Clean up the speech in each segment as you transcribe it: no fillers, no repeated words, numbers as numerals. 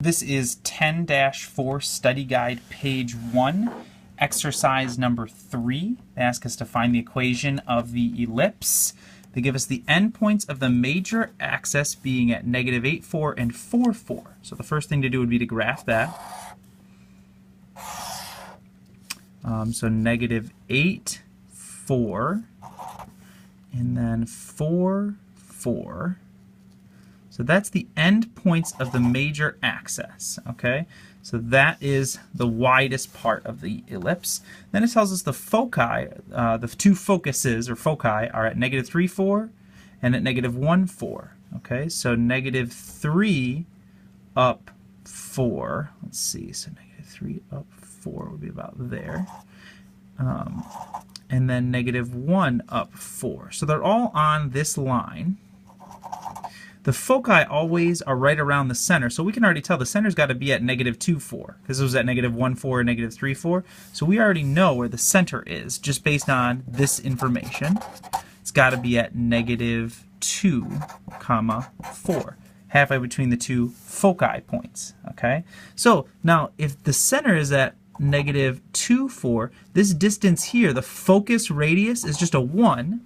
This is 10-4 study guide page 1, exercise number 3. They ask us to find the equation of the ellipse. They give us the endpoints of the major axis being at negative 8, 4, and 4, 4. So the first thing to do would be to graph that. So negative 8, 4, and then 4, 4. So that's the endpoints of the major axis, okay? So that is the widest part of the ellipse. Then it tells us the foci, the two focuses, or foci, are at negative 3, 4, and at negative 1, 4, okay? So negative 3 up 4, let's see, so negative 3 up 4 would be about there. And then negative 1 up 4. So they're all on this line. The foci always are right around the center, so we can already tell the center's got to be at negative 2, 4, because it was at negative 1, 4, and negative 3, 4. So we already know where the center is, just based on this information. It's got to be at negative 2, 4, halfway between the two foci points, okay? So now, if the center is at negative 2, 4, this distance here, the focus radius, is just a 1.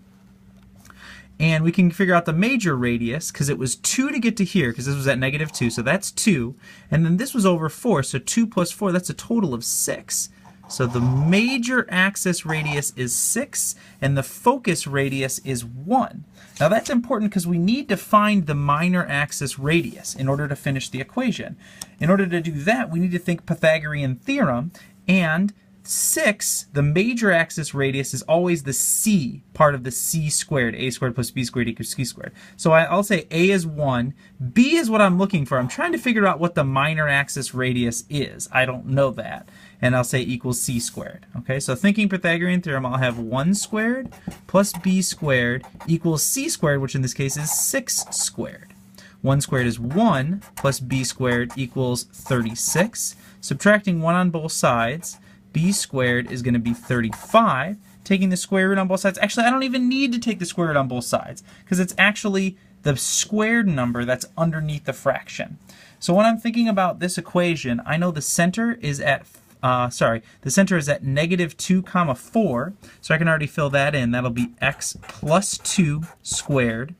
And we can figure out the major radius, because it was 2 to get to here, because this was at negative 2, so that's 2. And then this was over 4, so 2 plus 4, that's a total of 6. So the major axis radius is 6, and the focus radius is 1. Now that's important because we need to find the minor axis radius in order to finish the equation. In order to do that, we need to think Pythagorean theorem, and 6, the major axis radius, is always the c part of the c squared. A squared plus b squared equals c squared. So I'll say a is 1. B is what I'm looking for. I'm trying to figure out what the minor axis radius is. I don't know that. And I'll say equals c squared. Okay, so thinking Pythagorean theorem, I'll have 1 squared plus b squared equals c squared, which in this case is 6 squared. 1 squared is 1 plus b squared equals 36. Subtracting 1 on both sides, b squared is going to be 35. Taking the square root on both sides, actually I don't even need to take the square root on both sides, because it's actually the squared number that's underneath the fraction. So when I'm thinking about this equation, I know the center is at the center is at negative 2, 4, so I can already fill that in. That'll be x plus 2 squared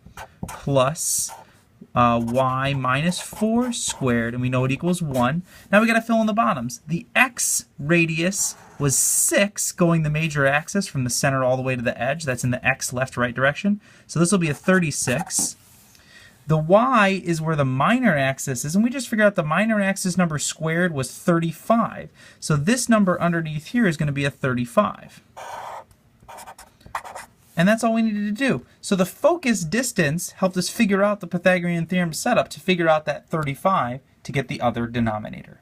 plus y minus 4 squared, and we know it equals 1. Now we got to fill in the bottoms. The x radius was 6 going the major axis from the center all the way to the edge. That's in the x left-right direction. So this will be a 36. The y is where the minor axis is, and we just figured out the minor axis number squared was 35. So this number underneath here is going to be a 35. And that's all we needed to do. So the focus distance helped us figure out the Pythagorean theorem setup to figure out that 35 to get the other denominator.